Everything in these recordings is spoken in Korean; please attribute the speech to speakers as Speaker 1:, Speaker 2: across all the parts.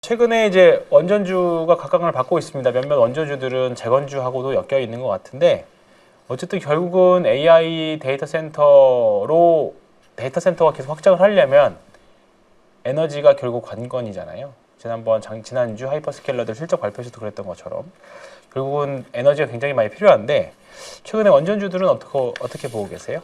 Speaker 1: 최근에 이제 원전주가 각광을 받고 있습니다. 몇몇 원전주들은 재건주하고도 엮여 있는 것 같은데 어쨌든 결국은 AI 데이터 센터가 계속 확장을 하려면 에너지가 결국 관건이잖아요. 지난주 하이퍼스케일러들 실적 발표에서도 그랬던 것처럼 결국은 에너지가 굉장히 많이 필요한데 최근에 원전주들은 어떻게 보고 계세요?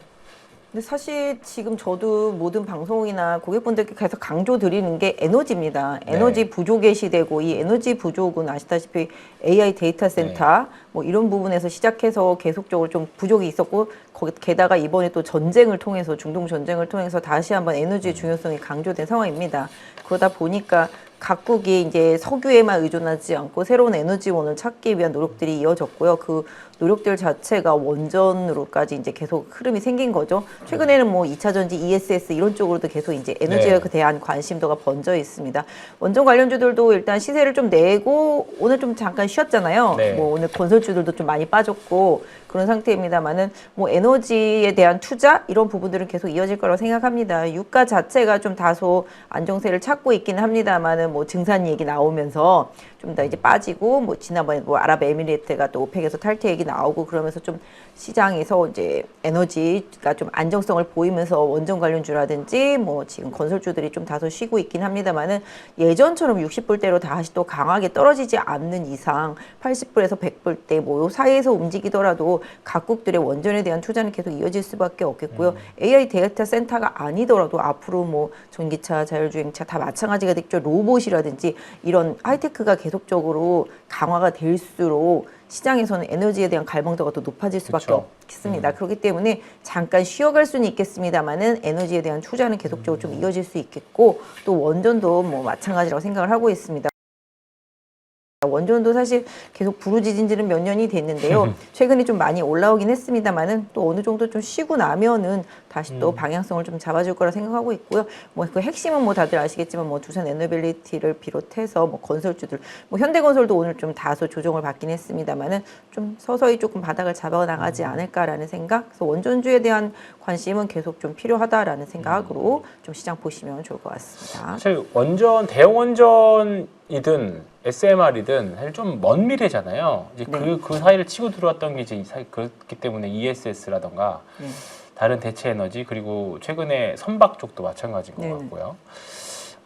Speaker 2: 근데 사실 지금 저도 모든 방송이나 고객분들께 계속 강조드리는 게 에너지입니다. 에너지 부족의 시대고 이 에너지 부족은 아시다시피 AI 데이터 센터 뭐 이런 부분에서 시작해서 계속적으로 좀 부족이 있었고 게다가 이번에 또 전쟁을 통해서 중동 전쟁을 통해서 다시 한번 에너지의 중요성이 강조된 상황입니다. 그러다 보니까 각국이 이제 석유에만 의존하지 않고 새로운 에너지원을 찾기 위한 노력들이 이어졌고요. 그 노력들 자체가 원전으로까지 이제 계속 흐름이 생긴 거죠. 최근에는 뭐 2차 전지, ESS 이런 쪽으로도 계속 이제 에너지에 대한 관심도가 번져 있습니다. 원전 관련주들도 일단 시세를 좀 내고 오늘 좀 잠깐 쉬었잖아요. 뭐 오늘 건설주들도 좀 많이 빠졌고 그런 상태입니다만은 뭐 에너지에 대한 투자 이런 부분들은 계속 이어질 거라고 생각합니다. 유가 자체가 좀 다소 안정세를 찾고 있기는 합니다만은 뭐 증산 얘기 나오면서 좀 더 이제 빠지고 뭐 지난번에 뭐 아랍에미리트가 또 오펙에서 탈퇴 얘기 나오고 그러면서 좀 시장에서 이제 에너지가 좀 안정성을 보이면서 원전 관련주라든지 뭐 지금 건설주들이 좀 다소 쉬고 있긴 합니다만은 예전처럼 60불대로 다시 또 강하게 떨어지지 않는 이상 80불에서 100불대 뭐 요 사이에서 움직이더라도 각국들의 원전에 대한 투자는 계속 이어질 수밖에 없겠고요. AI 데이터 센터가 아니더라도 앞으로 뭐 전기차, 자율주행차 다 마찬가지가 되겠죠. 로봇이라든지 이런 하이테크가 계속적으로 강화가 될수록 시장에서는 에너지에 대한 갈망도가 더 높아질 수밖에 없겠습니다. 그렇기 때문에 잠깐 쉬어갈 수는 있겠습니다만은 에너지에 대한 투자는 계속적으로 좀 이어질 수 있겠고 또 원전도 뭐 마찬가지라고 생각을 하고 있습니다. 원전도 사실 계속 부르짖은지는 몇 년이 됐는데요. 최근에 좀 많이 올라오긴 했습니다만은 또 어느 정도 좀 쉬고 나면은 다시 또 방향성을 좀 잡아줄 거라 생각하고 있고요. 뭐 그 핵심은 뭐 다들 아시겠지만 뭐 두산 에너빌리티를 비롯해서 뭐 건설주들, 뭐 현대건설도 오늘 좀 다소 조정을 받긴 했습니다만은 좀 서서히 조금 바닥을 잡아 나가지 않을까라는 생각. 그래서 원전주에 대한 관심은 계속 좀 필요하다라는 생각으로 좀 시장 보시면 좋을 것 같습니다.
Speaker 1: 사실 대형 원전이든 SMR이든 사실 좀 먼 미래잖아요. 이제 그 사이를 치고 들어왔던 게 이제 그렇기 때문에 ESS라던가 다른 대체 에너지 그리고 최근에 선박 쪽도 마찬가지인 것 같고요.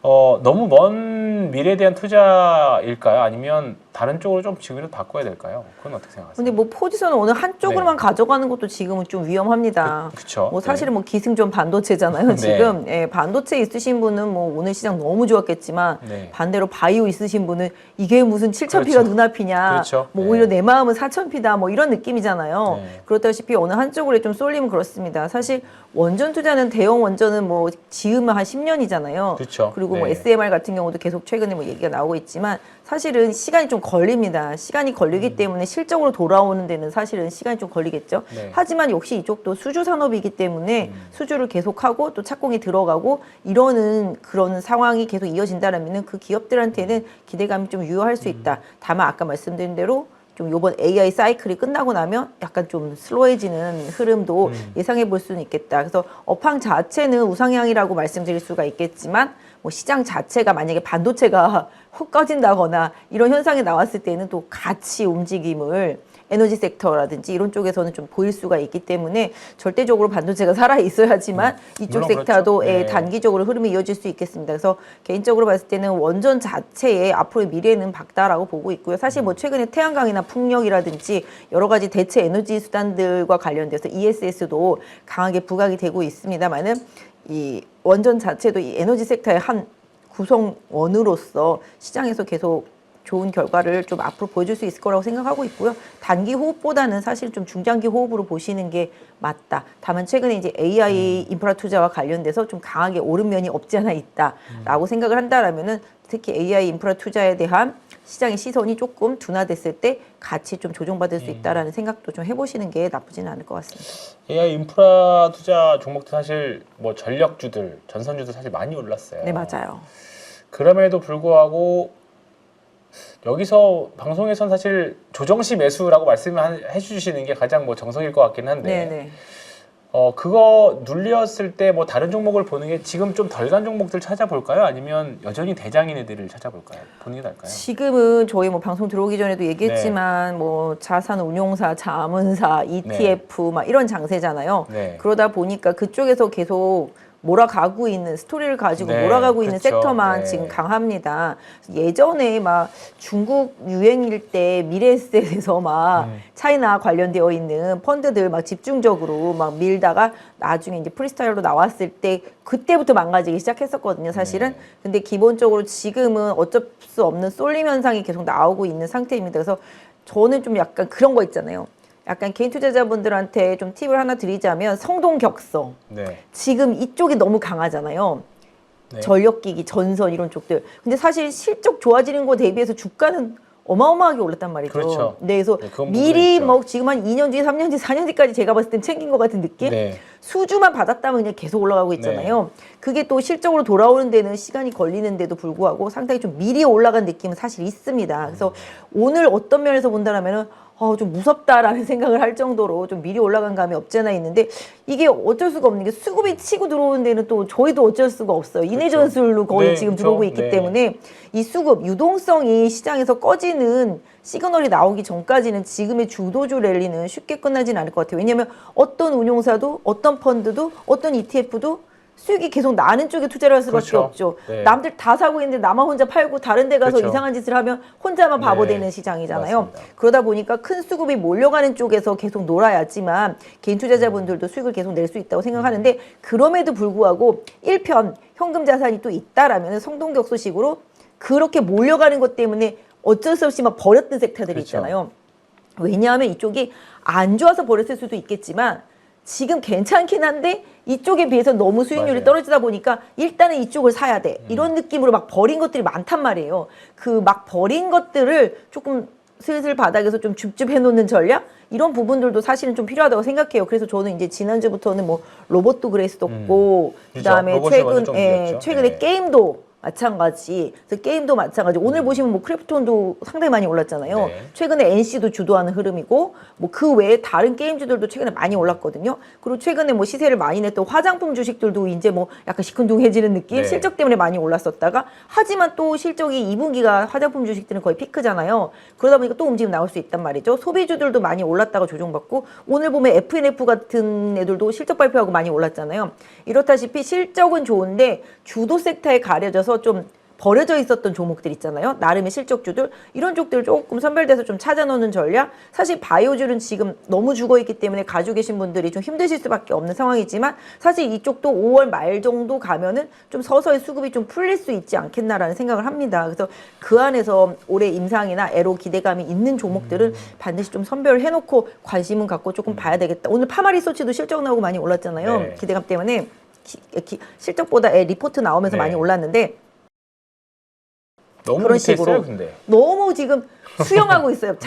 Speaker 1: 너무 먼 미래에 대한 투자일까요? 아니면 다른 쪽으로 좀 지금이라도 바꿔야 될까요? 그건 어떻게 생각하세요?
Speaker 2: 근데 뭐 포지션을 어느 한쪽으로만 가져가는 것도 지금은 좀 위험합니다.
Speaker 1: 그렇죠.
Speaker 2: 뭐 사실은 뭐 기승전 반도체잖아요. 지금 반도체 있으신 분은 뭐 오늘 시장 너무 좋았겠지만 반대로 바이오 있으신 분은 이게 무슨 7,000P가 눈앞이냐. 뭐 오히려 내 마음은 4,000P다. 뭐 이런 느낌이잖아요. 그렇다시피 어느 한쪽으로 좀 쏠리면 그렇습니다. 사실 원전 투자는 대형 원전은 뭐 지으면 한 10년이잖아요. 그리고 뭐 SMR 같은 경우도 계속 최근에 뭐 얘기가 나오고 있지만 사실은 시간이 좀 걸립니다. 시간이 걸리기 때문에 실적으로 돌아오는 데는 사실은 시간이 좀 걸리겠죠. 하지만 역시 이쪽도 수주 산업이기 때문에 수주를 계속하고 또 착공이 들어가고 이러는 그런 상황이 계속 이어진다라면 그 기업들한테는 기대감이 좀 유효할 수 있다. 다만 아까 말씀드린 대로 좀 요번 AI 사이클이 끝나고 나면 약간 좀 슬로해지는 흐름도 예상해 볼 수는 있겠다. 그래서 업황 자체는 우상향이라고 말씀드릴 수가 있겠지만 뭐 시장 자체가 만약에 반도체가 훅 꺼진다거나 이런 현상이 나왔을 때는 또 같이 움직임을 에너지 섹터라든지 이런 쪽에서는 좀 보일 수가 있기 때문에 절대적으로 반도체가 살아 있어야지만 이쪽 섹터도 단기적으로 흐름이 이어질 수 있겠습니다. 그래서 개인적으로 봤을 때는 원전 자체의 앞으로의 미래는 밝다라고 보고 있고요. 사실 뭐 최근에 태양광이나 풍력이라든지 여러 가지 대체 에너지 수단들과 관련돼서 ESS도 강하게 부각이 되고 있습니다만은 이 원전 자체도 이 에너지 섹터의 한 구성원으로서 시장에서 계속 좋은 결과를 좀 앞으로 보여줄 수 있을 거라고 생각하고 있고요. 단기 호흡보다는 사실 좀 중장기 호흡으로 보시는 게 맞다. 다만 최근에 이제 AI 인프라 투자와 관련돼서 좀 강하게 오른 면이 없지 않아 있다라고 생각을 한다라면은 특히 AI 인프라 투자에 대한 시장의 시선이 조금 둔화됐을 때 같이 좀 조정받을 수 있다라는 생각도 좀 해보시는 게 나쁘지는 않을 것 같습니다.
Speaker 1: AI 인프라 투자 종목도 사실 뭐 전력주들, 전선주들 사실 많이 올랐어요.
Speaker 2: 네, 맞아요.
Speaker 1: 그럼에도 불구하고 여기서 방송에선 사실 조정시 매수라고 말씀을 해주시는 게 가장 뭐 정석일 것 같긴 한데 그거 눌렸을 때 뭐 다른 종목을 보는 게 지금 좀 덜 간 종목들 찾아볼까요? 아니면 여전히 대장인 애들을 찾아볼까요? 보는 게 나을까요?
Speaker 2: 지금은 저희 뭐 방송 들어오기 전에도 얘기했지만 뭐 자산 운용사, 자문사, ETF 막 이런 장세잖아요. 그러다 보니까 그쪽에서 계속 몰아가고 있는 스토리를 가지고 몰아가고 있는 섹터만 지금 강합니다. 예전에 막 중국 유행일 때 미래에셋에서 막 차이나 관련되어 있는 펀드들 막 집중적으로 막 밀다가 나중에 이제 프리스타일로 나왔을 때 그때부터 망가지기 시작했었거든요, 사실은. 근데 기본적으로 지금은 어쩔 수 없는 쏠림 현상이 계속 나오고 있는 상태입니다. 그래서 저는 좀 약간 그런 거 있잖아요. 약간 개인 투자자분들한테 좀 팁을 하나 드리자면 성동격서. 지금 이쪽이 너무 강하잖아요. 전력기기, 전선 이런 쪽들. 근데 사실 실적 좋아지는 거 대비해서 주가는 어마어마하게 올랐단 말이죠.
Speaker 1: 그렇죠.
Speaker 2: 그래서 미리 뭐 지금 한 2년 뒤, 3년 뒤, 4년 뒤까지 제가 봤을 땐 챙긴 것 같은 느낌? 수주만 받았다면 그냥 계속 올라가고 있잖아요. 그게 또 실적으로 돌아오는 데는 시간이 걸리는데도 불구하고 상당히 좀 미리 올라간 느낌은 사실 있습니다. 그래서 오늘 어떤 면에서 본다라면은 좀 무섭다라는 생각을 할 정도로 좀 미리 올라간 감이 없지 않아 있는데 이게 어쩔 수가 없는 게 수급이 치고 들어오는 데는 또 저희도 어쩔 수가 없어요. 인해 전술로 거의 지금 들어오고 있기 때문에 이 수급, 유동성이 시장에서 꺼지는 시그널이 나오기 전까지는 지금의 주도주 랠리는 쉽게 끝나지는 않을 것 같아요. 왜냐하면 어떤 운용사도 어떤 펀드도 어떤 ETF도 수익이 계속 나는 쪽에 투자를 할 수밖에 없죠. 남들 다 사고 있는데 나만 혼자 팔고 다른 데 가서 이상한 짓을 하면 혼자만 바보 되는 시장이잖아요. 맞습니다. 그러다 보니까 큰 수급이 몰려가는 쪽에서 계속 놀아야지만 개인 투자자분들도 수익을 계속 낼 수 있다고 생각하는데 그럼에도 불구하고 1편 현금 자산이 또 있다라면 성동격소식으로 그렇게 몰려가는 것 때문에 어쩔 수 없이 막 버렸던 섹터들이 있잖아요. 왜냐하면 이쪽이 안 좋아서 버렸을 수도 있겠지만 지금 괜찮긴 한데 이쪽에 비해서 너무 수익률이 떨어지다 보니까 일단은 이쪽을 사야 돼. 이런 느낌으로 막 버린 것들이 많단 말이에요. 그 막 버린 것들을 조금 슬슬 바닥에서 좀 줍줍해 놓는 전략? 이런 부분들도 사실은 좀 필요하다고 생각해요. 그래서 저는 이제 지난주부터는 뭐 로봇도 그랬었고 그다음에 최근에 게임도 마찬가지. 그래서 게임도 마찬가지. 오늘 보시면 뭐 크래프톤도 상당히 많이 올랐잖아요. 최근에 NC도 주도하는 흐름이고 뭐 그 외에 다른 게임주들도 최근에 많이 올랐거든요. 그리고 최근에 뭐 시세를 많이 냈던 화장품 주식들도 이제 뭐 약간 시큰둥해지는 느낌? 실적 때문에 많이 올랐었다가 하지만 또 실적이 2분기가 화장품 주식들은 거의 피크잖아요. 그러다 보니까 또 움직임 나올 수 있단 말이죠. 소비주들도 많이 올랐다가 조정받고 오늘 보면 FNF 같은 애들도 실적 발표하고 많이 올랐잖아요. 이렇다시피 실적은 좋은데 주도 섹터에 가려져서 좀 버려져 있었던 종목들 있잖아요. 나름의 실적주들 이런 쪽들을 조금 선별돼서 좀 찾아놓는 전략. 사실 바이오주는 지금 너무 죽어있기 때문에 가지고 계신 분들이 좀 힘드실 수밖에 없는 상황이지만 사실 이쪽도 5월 말 정도 가면은 좀 서서히 수급이 좀 풀릴 수 있지 않겠나라는 생각을 합니다. 그래서 그 안에서 올해 임상이나 애로 기대감이 있는 종목들은 반드시 좀 선별해놓고 관심은 갖고 조금 봐야 되겠다. 오늘 파마리서치도 실적 나오고 많이 올랐잖아요. 기대감 때문에 실적보다 리포트 나오면서 많이 올랐는데
Speaker 1: 너무
Speaker 2: 그런 식으로
Speaker 1: 있어요, 근데.
Speaker 2: 너무 지금 수영하고 있어요.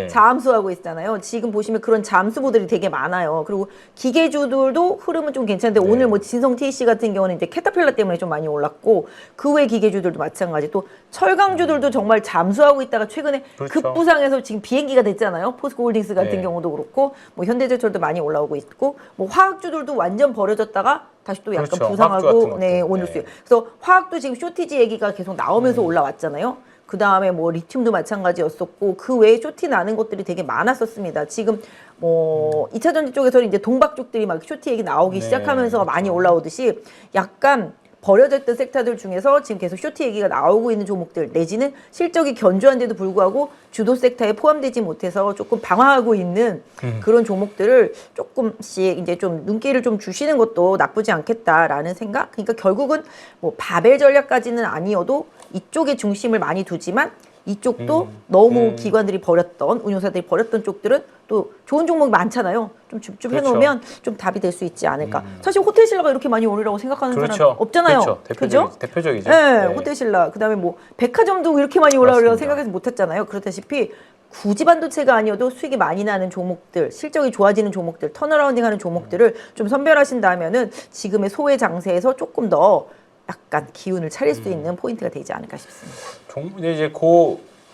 Speaker 2: 잠수하고 있잖아요. 지금 보시면 그런 잠수보들이 되게 많아요. 그리고 기계주들도 흐름은 좀 괜찮은데 오늘 뭐 진성 TC 같은 경우는 이제 캐터필러 때문에 좀 많이 올랐고 그 외 기계주들도 마찬가지. 또 철강주들도 정말 잠수하고 있다가 최근에 급부상해서 지금 비행기가 됐잖아요. 포스코홀딩스 같은 경우도 그렇고 뭐 현대제철도 많이 올라오고 있고 뭐 화학주들도 완전 버려졌다가 다시 또 약간 부상하고 오늘 수요. 그래서 화학도 지금 쇼티지 얘기가 계속 나오면서 올라왔잖아요. 그 다음에 뭐 리튬도 마찬가지였었고 그 외에 쇼티 나는 것들이 되게 많았었습니다. 지금 뭐 2차 전지 쪽에서는 이제 동박 쪽들이 막 쇼티 얘기 나오기 시작하면서 많이 올라오듯이 약간 버려졌던 섹터들 중에서 지금 계속 쇼티 얘기가 나오고 있는 종목들 내지는 실적이 견조한데도 불구하고 주도 섹터에 포함되지 못해서 조금 방황하고 있는 그런 종목들을 조금씩 이제 좀 눈길을 좀 주시는 것도 나쁘지 않겠다라는 생각. 그러니까 결국은 뭐 바벨 전략까지는 아니어도 이쪽에 중심을 많이 두지만 이쪽도 너무 기관들이 버렸던 운용사들이 버렸던 쪽들은 또 좋은 종목이 많잖아요. 좀 줍줍해놓으면 좀 답이 될 수 있지 않을까. 사실 호텔신라가 이렇게 많이 오르라고 생각하는 사람 없잖아요.
Speaker 1: 대표적이죠.
Speaker 2: 호텔신라. 그다음에 뭐 백화점도 이렇게 많이 올라오려고 생각해서 못했잖아요. 그렇다시피 굳이 반도체가 아니어도 수익이 많이 나는 종목들, 실적이 좋아지는 종목들, 턴어라운딩하는 종목들을 좀 선별하신다면은 지금의 소외 장세에서 조금 더 약간 기운을 차릴 수 있는 포인트가 되지 않을까 싶습니다.
Speaker 1: 이제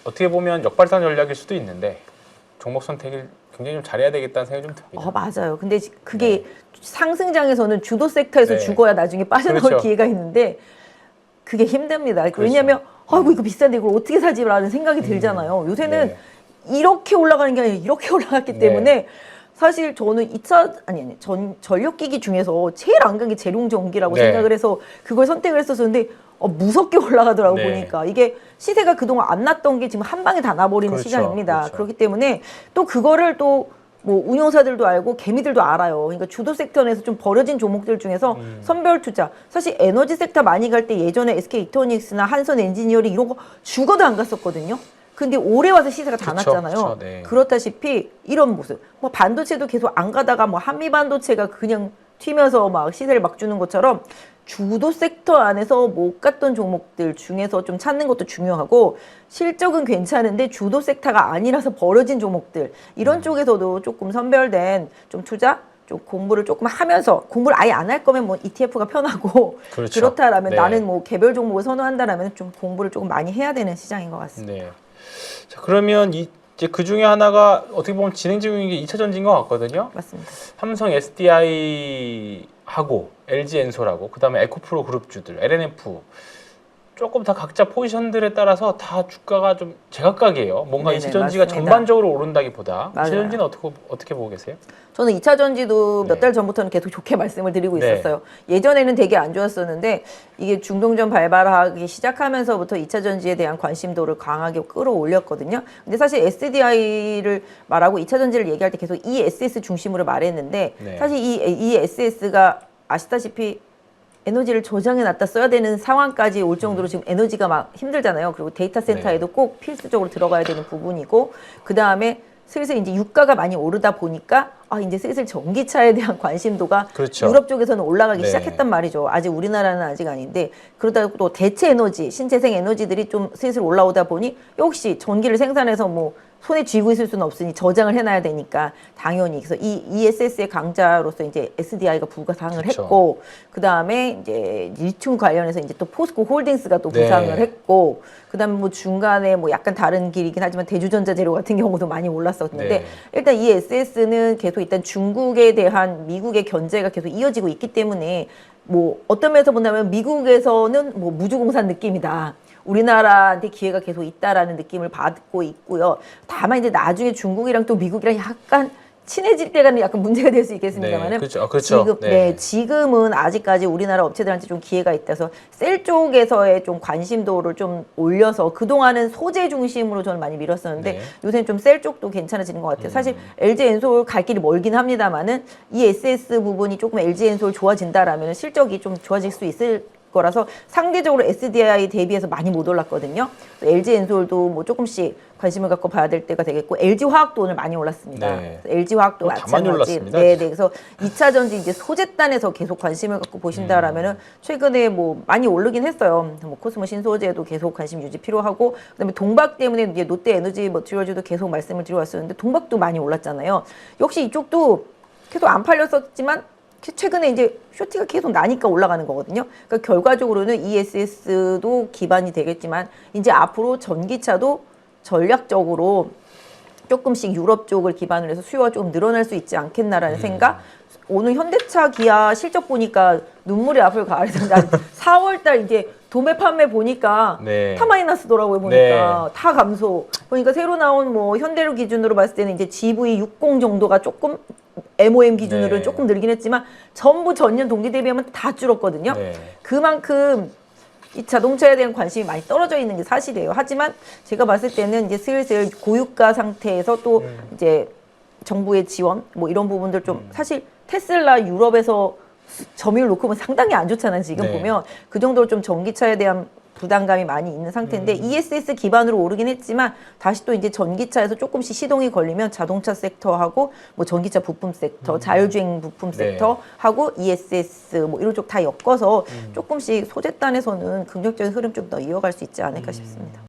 Speaker 1: 어떻게 보면 역발상 전략일 수도 있는데 종목 선택에 굉장히 좀 잘해야 되겠다는 생각이 좀 듭니다.
Speaker 2: 맞아요. 근데 그게 상승장에서는 주도 섹터에서 죽어야 나중에 빠져나올
Speaker 1: 그렇죠.
Speaker 2: 기회가 있는데 그게 힘듭니다. 그렇죠. 왜냐하면 아이고 이거 비싼데 이걸 어떻게 사지라는 생각이 들잖아요. 요새는 이렇게 올라가는 게 아니라 이렇게 올라갔기 때문에 사실 저는 전력기기 중에서 제일 안 간 게 재룡전기라고 생각을 해서 그걸 선택을 했었는데 무섭게 올라가더라고 보니까 이게 시세가 그동안 안 났던 게 지금 한 방에 다 나버리는 시장입니다. 그렇기 때문에 또 그거를 또 뭐 운용사들도 알고 개미들도 알아요. 그러니까 주도 섹터 내에서 좀 버려진 종목들 중에서 선별 투자. 사실 에너지 섹터 많이 갈 때 예전에 SK 이터닉스나 한선 엔지니어링 이런 거 죽어도 안 갔었거든요. 근데 올해 와서 시세가 다 났잖아요. 그렇다시피 이런 모습. 뭐 반도체도 계속 안 가다가 뭐 한미 반도체가 그냥 튀면서 막 시세를 막 주는 것처럼 주도 섹터 안에서 못 갔던 종목들 중에서 좀 찾는 것도 중요하고 실적은 괜찮은데 주도 섹터가 아니라서 버려진 종목들 이런 쪽에서도 조금 선별된 좀 투자 좀 공부를 조금 하면서 공부를 아예 안 할 거면 뭐 ETF가 편하고 그렇다라면 나는 뭐 개별 종목을 선호한다라면 좀 공부를 조금 많이 해야 되는 시장인 것 같습니다.
Speaker 1: 자, 그러면 이제 그 중에 하나가 어떻게 보면 진행 중인 게 2차 전지인 것 같거든요.
Speaker 2: 맞습니다.
Speaker 1: 삼성 SDI하고 LG 엔솔하고 그다음에 에코프로 그룹주들, LNF 조금 다 각자 포지션들에 따라서 다 주가가 좀 제각각이에요. 뭔가 2차 전지가 전반적으로 오른다기보다 2차 전지는 어떻게 보고 계세요?
Speaker 2: 저는 2차 전지도 몇 달 전부터는 계속 좋게 말씀을 드리고 있었어요. 예전에는 되게 안 좋았었는데 이게 중동전 발발하기 시작하면서부터 2차 전지에 대한 관심도를 강하게 끌어올렸거든요. 근데 사실 SDI를 말하고 2차 전지를 얘기할 때 계속 ESS 중심으로 말했는데 사실 이 ESS가 아시다시피 에너지를 저장해 놨다 써야 되는 상황까지 올 정도로 지금 에너지가 막 힘들잖아요. 그리고 데이터 센터에도 꼭 필수적으로 들어가야 되는 부분이고 그 다음에 슬슬 이제 유가가 많이 오르다 보니까 이제 슬슬 전기차에 대한 관심도가 유럽 쪽에서는 올라가기 시작했단 말이죠. 아직 우리나라는 아직 아닌데 그러다 또 대체 에너지, 신재생 에너지들이 좀 슬슬 올라오다 보니 역시 전기를 생산해서 뭐 손에 쥐고 있을 수는 없으니 저장을 해놔야 되니까 당연히 그래서 이 ESS의 강자로서 이제 SDI가 부상을 했고 그 다음에 이제 리튬 관련해서 이제 또 포스코 홀딩스가 또 부상을 했고 그 다음에 뭐 중간에 뭐 약간 다른 길이긴 하지만 대주전자재료 같은 경우도 많이 올랐었는데 일단 이 ESS는 계속 일단 중국에 대한 미국의 견제가 계속 이어지고 있기 때문에 뭐 어떤 면에서 본다면 미국에서는 뭐 무주공산 느낌이다. 우리나라한테 기회가 계속 있다라는 느낌을 받고 있고요. 다만 이제 나중에 중국이랑 또 미국이랑 약간 친해질 때가 약간 문제가 될 수 있겠습니다만은 지금은 아직까지 우리나라 업체들한테 좀 기회가 있다서 셀 쪽에서의 좀 관심도를 좀 올려서 그동안은 소재 중심으로 저는 많이 밀었었는데 요새는 좀 셀 쪽도 괜찮아지는 것 같아요. 사실 LG 엔솔 갈 길이 멀긴 합니다만은 이 SS 부분이 조금 LG 엔솔 좋아진다라면 실적이 좀 좋아질 수 있을 거라서 상대적으로 SDI 대비해서 많이 못 올랐거든요. LG 엔솔도 뭐 조금씩 관심을 갖고 봐야 될 때가 되겠고 LG 화학도 오늘 많이 올랐습니다. LG 화학도 마찬가지. 그래서 2차 전지 이제 소재단에서 계속 관심을 갖고 보신다라면은 최근에 뭐 많이 오르긴 했어요. 뭐 코스모 신소재도 계속 관심 유지 필요하고 그다음에 동박 때문에 이제 롯데 에너지 머티리얼즈도 계속 말씀을 드려왔었는데 동박도 많이 올랐잖아요. 역시 이쪽도 계속 안 팔렸었지만 최근에 이제 쇼티가 계속 나니까 올라가는 거거든요. 그러니까 결과적으로는 ESS도 기반이 되겠지만 이제 앞으로 전기차도 전략적으로 조금씩 유럽 쪽을 기반으로 해서 수요가 조금 늘어날 수 있지 않겠나라는 생각. 오늘 현대차 기아 실적 보니까 눈물이 앞을 가리는데 4월달 이제 도매 판매 보니까 다 마이너스더라고요. 보니까 다 감소. 보니까 새로 나온 뭐 현대로 기준으로 봤을 때는 이제 GV60 정도가 조금 MOM 기준으로는 조금 늘긴 했지만 전부 전년 동기 대비하면 다 줄었거든요. 그만큼 이 자동차에 대한 관심이 많이 떨어져 있는 게 사실이에요. 하지만 제가 봤을 때는 이제 슬슬 고유가 상태에서 또 이제 정부의 지원 뭐 이런 부분들 좀 사실 테슬라 유럽에서 점유율 놓고 보면 상당히 안 좋잖아요. 지금 보면 그 정도로 좀 전기차에 대한 부담감이 많이 있는 상태인데 ESS 기반으로 오르긴 했지만 다시 또 이제 전기차에서 조금씩 시동이 걸리면 자동차 섹터하고 뭐 전기차 부품 섹터, 자율주행 부품 섹터하고 ESS 뭐 이런 쪽 다 엮어서 조금씩 소재단에서는 긍정적인 흐름 좀 더 이어갈 수 있지 않을까 싶습니다.